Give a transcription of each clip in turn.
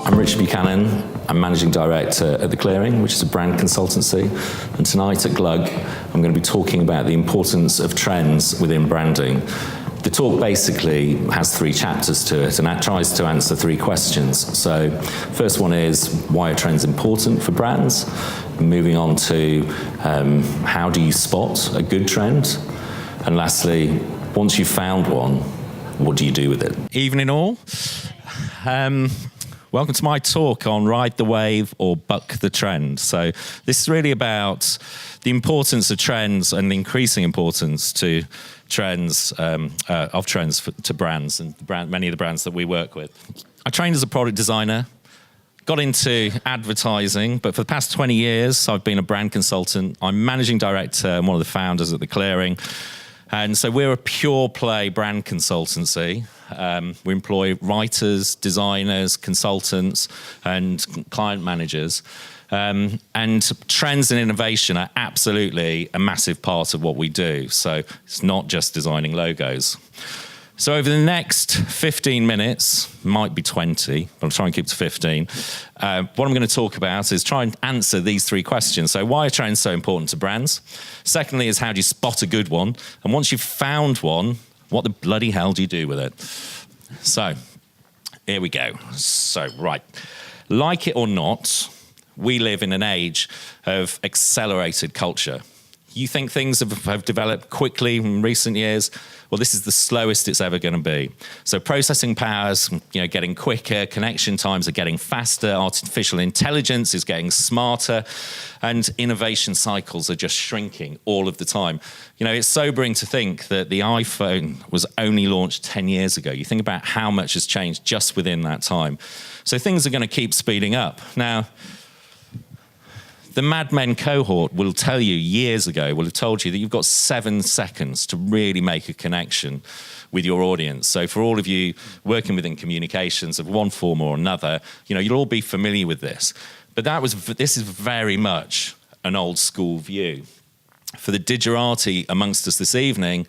I'm Richard Buchanan. I'm Managing Director at The Clearing, which is a brand consultancy. And tonight at Glug, I'm going to be talking about the importance of trends within branding. The talk basically has 3 chapters to it, and that tries to answer 3 questions. So, first one is, why are trends important for brands? Moving on to, how do you spot a good trend? And lastly, once you've found one, what do you do with it? Evening all. Welcome to my talk on Ride the Wave or Buck the Trend. So this is really about the importance of trends and the increasing importance to trends, to brands and many of the brands that we work with. I trained as a product designer, got into advertising, but for the past 20 years, I've been a brand consultant. I'm managing director and one of the founders at The Clearing. And so we're a pure play brand consultancy. We employ writers, designers, consultants, and client managers. And trends and innovation are absolutely a massive part of what we do. So it's not just designing logos. So over the next 15 minutes, might be 20, but I'll try and keep to 15. What I'm going to talk about is try and answer these 3 questions. So why are trends so important to brands? Secondly is, how do you spot a good one? And once you've found one, what the bloody hell do you do with it? So here we go. So, right. Like it or not, we live in an age of accelerated culture. You think things have developed quickly in recent years? Well, this is the slowest it's ever going to be. So processing powers, getting quicker, connection times are getting faster, artificial intelligence is getting smarter, and innovation cycles are just shrinking all of the time. It's sobering to think that the iPhone was only launched 10 years ago. You think about how much has changed just within that time. So things are going to keep speeding up. Now, the Mad Men cohort will tell you years ago, will have told you that you've got 7 seconds to really make a connection with your audience. So for all of you working within communications of one form or another, you'll all be familiar with this. But this is very much an old school view. For the digerati amongst us this evening,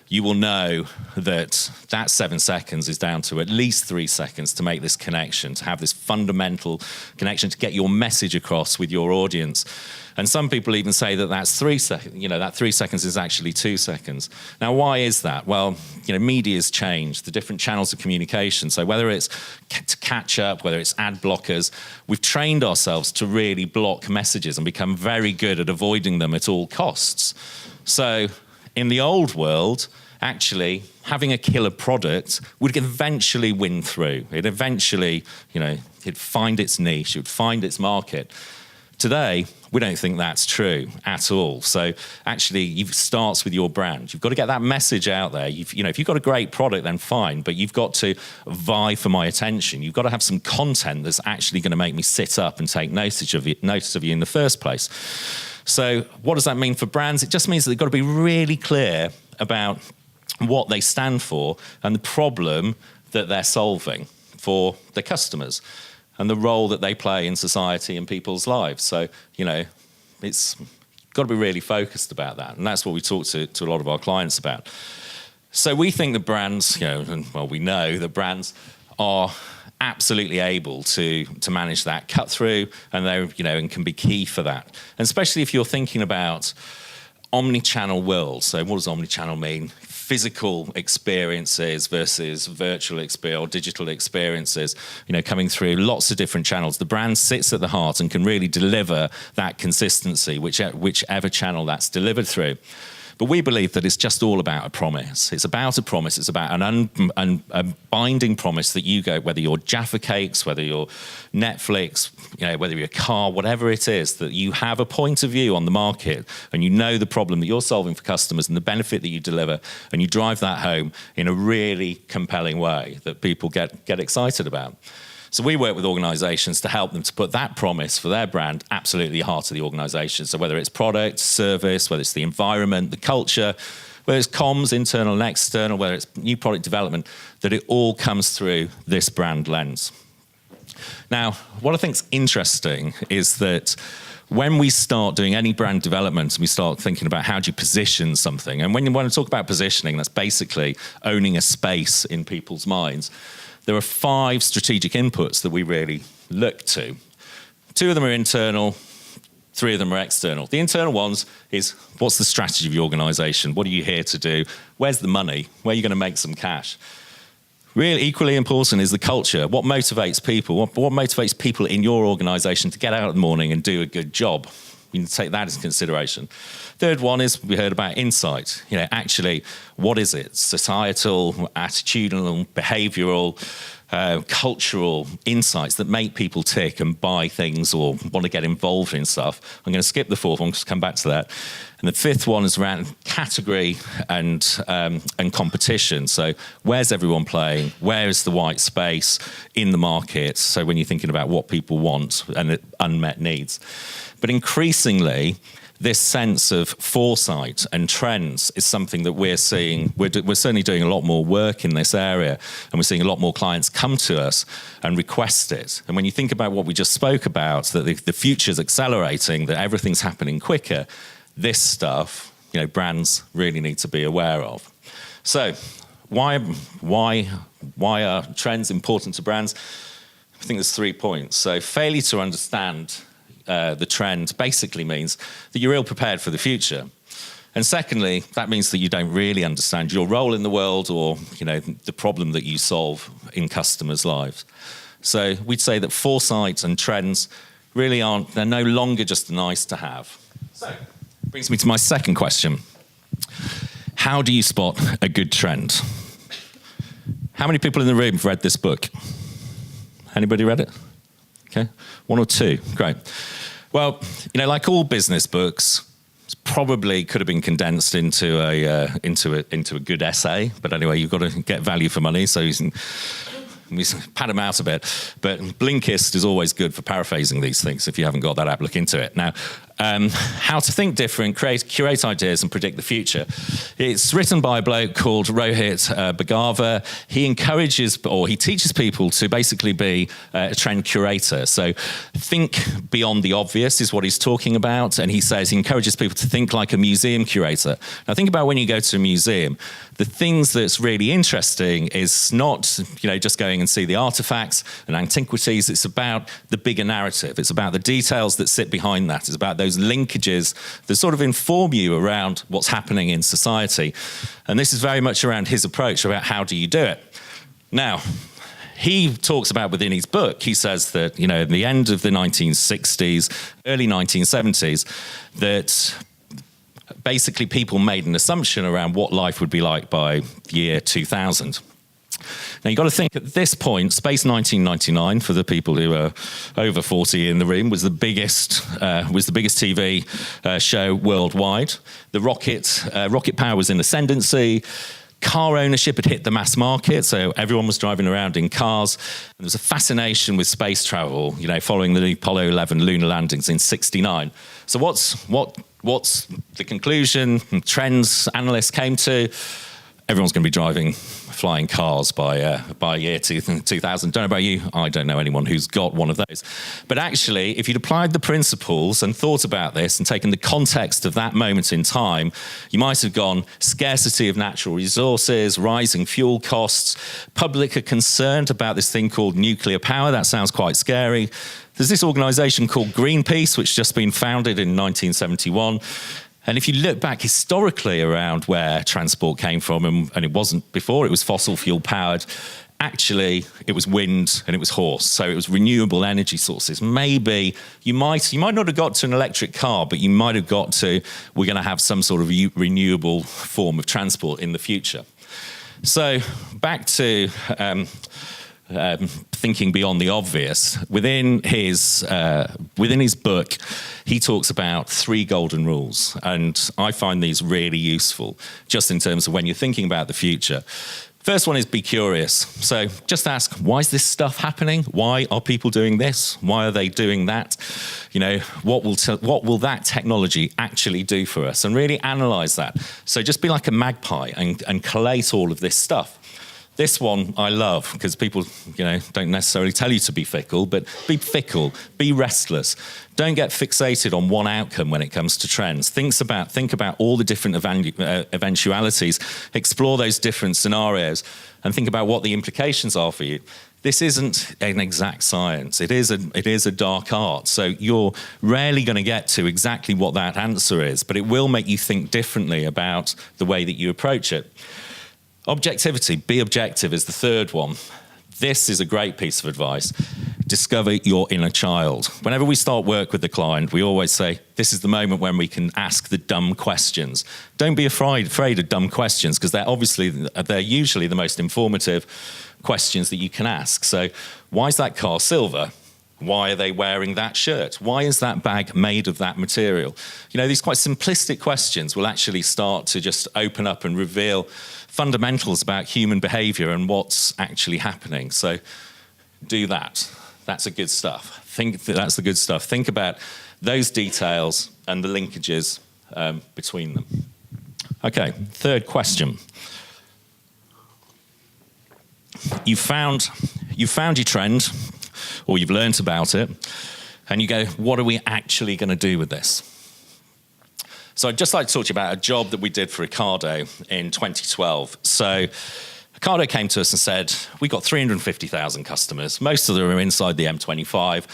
you will know that 7 seconds is down to at least 3 seconds to make this connection, to have this fundamental connection, to get your message across with your audience. And some people even say that that's 3 seconds, that 3 seconds is actually 2 seconds. Now, why is that? Well, media's changed, the different channels of communication. So whether it's to catch up, whether it's ad blockers, we've trained ourselves to really block messages and become very good at avoiding them at all costs. So in the old world, actually, having a killer product would eventually win through. It eventually, it'd find its niche, it would find its market. Today, we don't think that's true at all. So actually, it starts with your brand. You've got to get that message out there. If you've got a great product, then fine, but you've got to vie for my attention. You've got to have some content that's actually going to make me sit up and take notice of you in the first place. So what does that mean for brands? It just means that they've got to be really clear about what they stand for and the problem that they're solving for their customers and the role that they play in society and people's lives. So, it's got to be really focused about that. And that's what we talk to a lot of our clients about. So we think that brands, we know that brands are absolutely able to manage that cut through, and and can be key for that. And especially if you're thinking about omni-channel world. So what does omni-channel mean? Physical experiences versus virtual experience or digital experiences, coming through lots of different channels. The brand sits at the heart and can really deliver that consistency, whichever channel that's delivered through. But we believe that it's just all about a promise. It's about a promise. It's about a binding promise that you go, whether you're Jaffa Cakes, whether you're Netflix, whether you're a car, whatever it is, that you have a point of view on the market and you know the problem that you're solving for customers and the benefit that you deliver, and you drive that home in a really compelling way that people get excited about. So we work with organisations to help them to put that promise for their brand absolutely at the heart of the organisation. So whether it's product, service, whether it's the environment, the culture, whether it's comms, internal and external, whether it's new product development, that it all comes through this brand lens. Now, what I think's interesting is that when we start doing any brand development, we start thinking about how do you position something. And when you want to talk about positioning, that's basically owning a space in people's minds. there are 5 strategic inputs that we really look to. 2 of them are internal, 3 of them are external. The internal ones is, what's the strategy of your organisation? What are you here to do? Where's the money? Where are you going to make some cash? Really equally important is the culture. What motivates people? What motivates people in your organisation to get out in the morning and do a good job? You can take that into consideration. Third one is, we heard about insight. Actually, what is it? Societal, attitudinal, behavioural, cultural insights that make people tick and buy things or want to get involved in stuff. I'm going to skip the 4th one, just come back to that. And the 5th one is around category and competition. So where's everyone playing? Where is the white space in the market? So when you're thinking about what people want and unmet needs. But increasingly, this sense of foresight and trends is something that we're seeing. We're certainly doing a lot more work in this area, and we're seeing a lot more clients come to us and request it. And when you think about what we just spoke about, that the future's accelerating, that everything's happening quicker, this stuff, brands really need to be aware of. So, why are trends important to brands? I think there's 3 points. So, failure to understand the trend basically means that you're ill prepared for the future. And secondly, that means that you don't really understand your role in the world or, the problem that you solve in customers' lives. So we'd say that foresight and trends really they're no longer just nice to have. So brings me to my second question. How do you spot a good trend? How many people in the room have read this book? Anybody read it? Okay, 1 or 2, great. Well, like all business books, it probably could have been condensed into a good essay. But anyway, you've got to get value for money, so you can pad them out a bit. But Blinkist is always good for paraphrasing these things. If you haven't got that app, look into it. Now, how to think different, curate ideas and predict the future. It's written by a bloke called Rohit Bhargava. He encourages, or he teaches people to basically be a trend curator. So think beyond the obvious is what he's talking about. And he says he encourages people to think like a museum curator. Now think about when you go to a museum, the things that's really interesting is not, just going and see the artifacts and antiquities. It's about the bigger narrative. It's about the details that sit behind that. It's about those linkages that sort of inform you around what's happening in society. And this is very much around his approach about how do you do it. Now, he talks about within his book, he says that, in the end of the 1960s, early 1970s, that basically people made an assumption around what life would be like by the year 2000. Now, you've got to think at this point, Space 1999, for the people who are over 40 in the room, was the biggest TV show worldwide. The rocket power was in ascendancy. Car ownership had hit the mass market, so everyone was driving around in cars. And there was a fascination with space travel, following the Apollo 11 lunar landings in '69. So what's the conclusion trends analysts came to? Everyone's going to be flying cars by year 2000. Don't know about you, I don't know anyone who's got one of those. But actually, if you'd applied the principles and thought about this and taken the context of that moment in time, you might have gone scarcity of natural resources, rising fuel costs. Public are concerned about this thing called nuclear power. That sounds quite scary. There's this organisation called Greenpeace, which has just been founded in 1971. And if you look back historically around where transport came from, and it wasn't before, it was fossil fuel powered, actually it was wind and it was horse. So it was renewable energy sources. Maybe you might not have got to an electric car, but you might have got to, we're going to have some sort of renewable form of transport in the future. So back to thinking beyond the obvious. Within his book, he talks about 3 golden rules, and I find these really useful, just in terms of when you're thinking about the future. First one is be curious. So just ask, why is this stuff happening? Why are people doing this? Why are they doing that? What will that technology actually do for us? And really analyze that. So just be like a magpie and collate all of this stuff. This one I love because people, don't necessarily tell you to be fickle, but be fickle, be restless. Don't get fixated on one outcome when it comes to trends. Think about all the different eventualities, explore those different scenarios, and think about what the implications are for you. This isn't an exact science. It is a dark art. So you're rarely going to get to exactly what that answer is, but it will make you think differently about the way that you approach it. Objectivity, be objective, is the third one. This is a great piece of advice. Discover your inner child. Whenever we start work with the client, we always say, this is the moment when we can ask the dumb questions. Don't be afraid of dumb questions, because they're usually the most informative questions that you can ask. So, why is that car silver? Why are they wearing that shirt? Why is that bag made of that material? These quite simplistic questions will actually start to just open up and reveal fundamentals about human behavior and what's actually happening. So do that. That's the good stuff. That's the good stuff. Think about those details and the linkages between them. Okay, third question. You found your trend, or you've learnt about it, and you go, what are we actually going to do with this? So I'd just like to talk to you about a job that we did for Ocado in 2012. So Ocado came to us and said, we've got 350,000 customers. Most of them are inside the M25.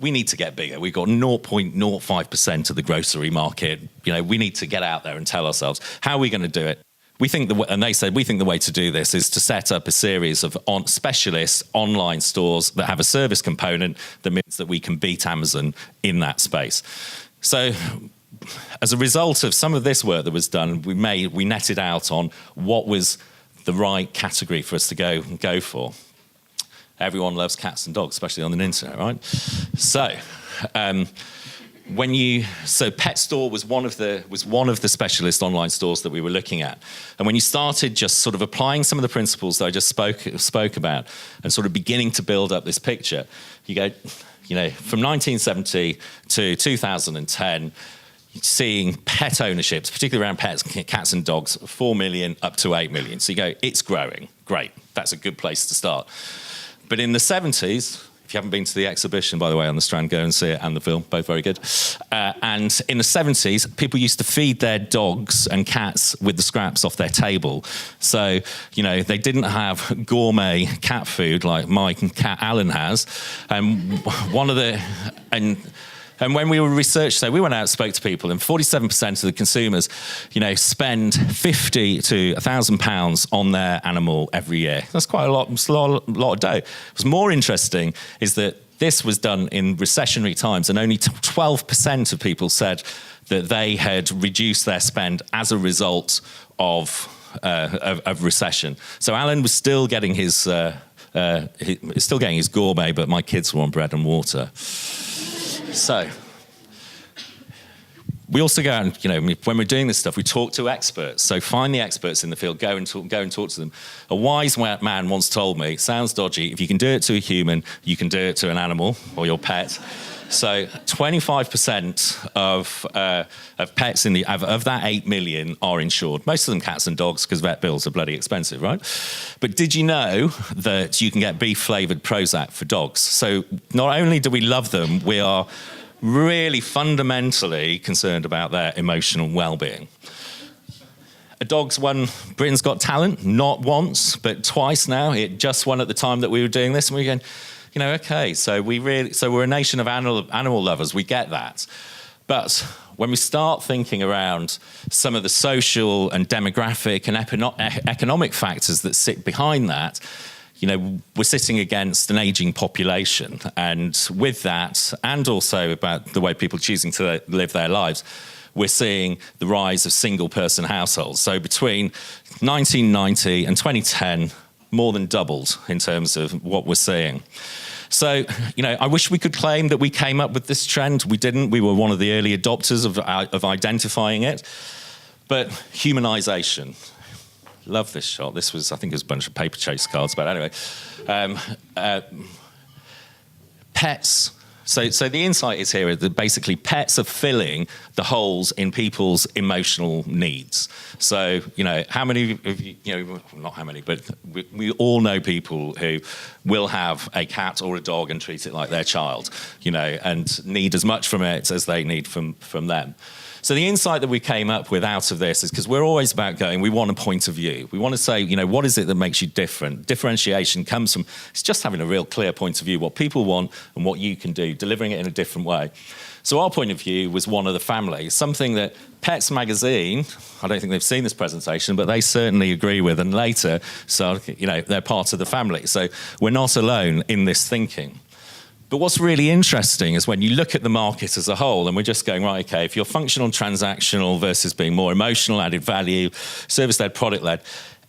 We need to get bigger. We've got 0.05% of the grocery market. We need to get out there and tell ourselves, how are we going to do it? And they said, we think the way to do this is to set up a series of specialist online stores that have a service component that means that we can beat Amazon in that space. So as a result of some of this work that was done, we netted out on what was the right category for us to go for. Everyone loves cats and dogs, especially on the internet, right? So Pet Store was one of the specialist online stores that we were looking at. And when you started just sort of applying some of the principles that I just spoke about and sort of beginning to build up this picture, you go, from 1970 to 2010, seeing pet ownerships, particularly around pets, cats and dogs, 4 million up to 8 million. So you go, it's growing. Great. That's a good place to start. But in the 70s, if you haven't been to the exhibition, by the way, on the Strand, go and see it, and the film, both very good. And in the 70s, people used to feed their dogs and cats with the scraps off their table. So, they didn't have gourmet cat food like my cat Alan has. And when we were researched, so we went out and spoke to people, and 47% of the consumers, spend £50 to £1,000 on their animal every year. That's quite a lot of dough. What's more interesting is that this was done in recessionary times, and only 12% of people said that they had reduced their spend as a result of recession. So Alan was still getting his gourmet, but my kids were on bread and water. So we also go out and, when we're doing this stuff, we talk to experts. So find the experts in the field, go and talk to them. A wise man once told me, sounds dodgy, if you can do it to a human, you can do it to an animal or your pet. So 25% of pets of that 8 million are insured. Most of them cats and dogs, because vet bills are bloody expensive, right? But did you know that you can get beef-flavoured Prozac for dogs? So not only do we love them, we are really fundamentally concerned about their emotional well-being. A dog's won Britain's Got Talent, not once, but twice now. It just won at the time that we were doing this, and we're going, okay, so we're a nation of animal lovers. We get that. But when we start thinking around some of the social and demographic and economic factors that sit behind that, we're sitting against an aging population. And with that, and also about the way people are choosing to live their lives, we're seeing the rise of single-person households. So between 1990 and 2010, more than doubled in terms of what we're seeing. So, I wish we could claim that we came up with this trend. We didn't. We were one of the early adopters of identifying it. But humanization. Love this shot. This was, I think it was a bunch of paper chase cards, but anyway. Pets So the insight is here that basically pets are filling the holes in people's emotional needs. So, how many of you, not how many, but we all know people who will have a cat or a dog and treat it like their child, and need as much from it as they need from them. So the insight that we came up with out of this is because we're always about we want a point of view. We want to say, what is it that makes you different? Differentiation comes from, it's just having a real clear point of view, what people want and what you can do, delivering it in a different way. So our point of view was one of the family, something that Pets Magazine, I don't think they've seen this presentation, but they certainly agree with, and later, so, they're part of the family. So we're not alone in this thinking. But what's really interesting is when you look at the market as a whole, and we're just going, right, okay, if you're functional, transactional versus being more emotional, added value, service-led, product-led,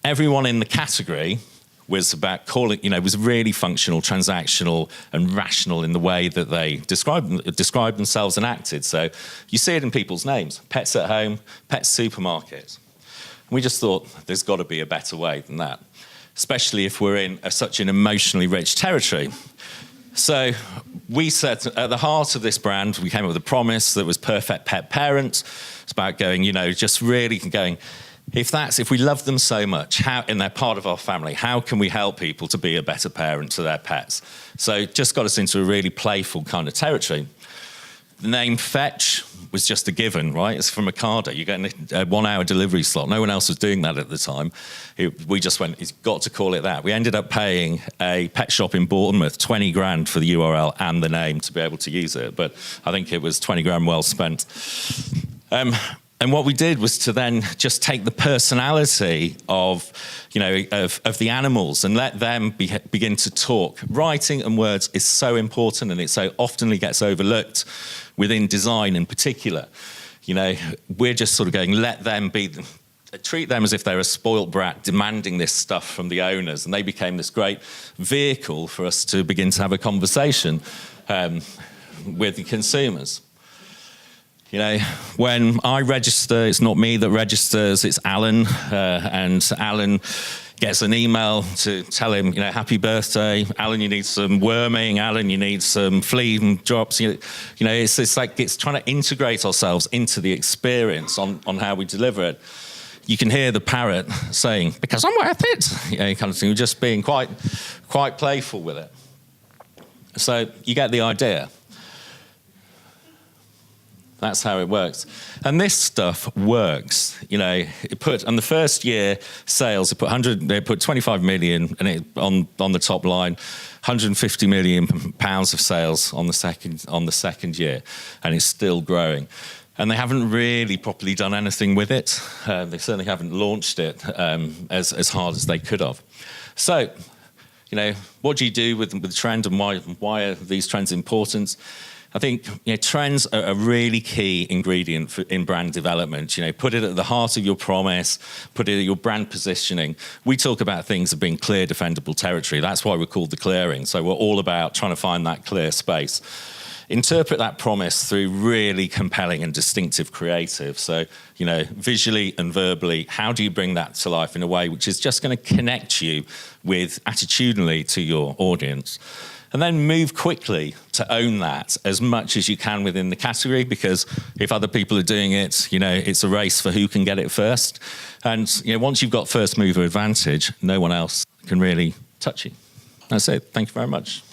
everyone in the category was about was really functional, transactional, and rational in the way that they described themselves and acted. So you see it in people's names: Pets at Home, Pet Supermarket. We just thought there's got to be a better way than that, especially if we're in such an emotionally rich territory. So we said at the heart of this brand, we came up with a promise that was perfect pet parent. It's about just really going, if we love them so much, and they're part of our family, how can we help people to be a better parent to their pets? So it just got us into a really playful kind of territory. The name Fetch was just a given, right? It's from Ocado. You get a 1 hour delivery slot. No one else was doing that at the time. We just went, it's got to call it that. We ended up paying a pet shop in Bournemouth 20 grand for the URL and the name to be able to use it. But I think it was 20 grand well spent. And what we did was to then just take the personality of the animals and let them begin to talk. Writing and words is so important, and it so often gets overlooked within design in particular. We're just sort of going, let them treat them as if they're a spoilt brat demanding this stuff from the owners, and they became this great vehicle for us to begin to have a conversation with the consumers. When I register, it's not me that registers, it's Alan, and Alan gets an email to tell him, happy birthday, Alan, you need some worming, Alan, you need some flea drops. It's trying to integrate ourselves into the experience on how we deliver it. You can hear the parrot saying, because I'm worth it, kind of thing, just being quite playful with it. So you get the idea. That's how it works. And this stuff works. On the first year sales, they put 25 million on the top line, 150 million pounds of sales on the second year, and it's still growing. And they haven't really properly done anything with it. They certainly haven't launched it as hard as they could have. So, what do you do with the trend, and why are these trends important? I think trends are a really key ingredient in brand development. Put it at the heart of your promise, put it at your brand positioning. We talk about things as being clear, defendable territory. That's why we're called the clearing. So we're all about trying to find that clear space. Interpret that promise through really compelling and distinctive creative. So, visually and verbally, how do you bring that to life in a way which is just going to connect you with attitudinally to your audience? And then move quickly to own that as much as you can within the category, because if other people are doing it, it's a race for who can get it first. And once you've got first mover advantage, no one else can really touch you. That's it. Thank you very much.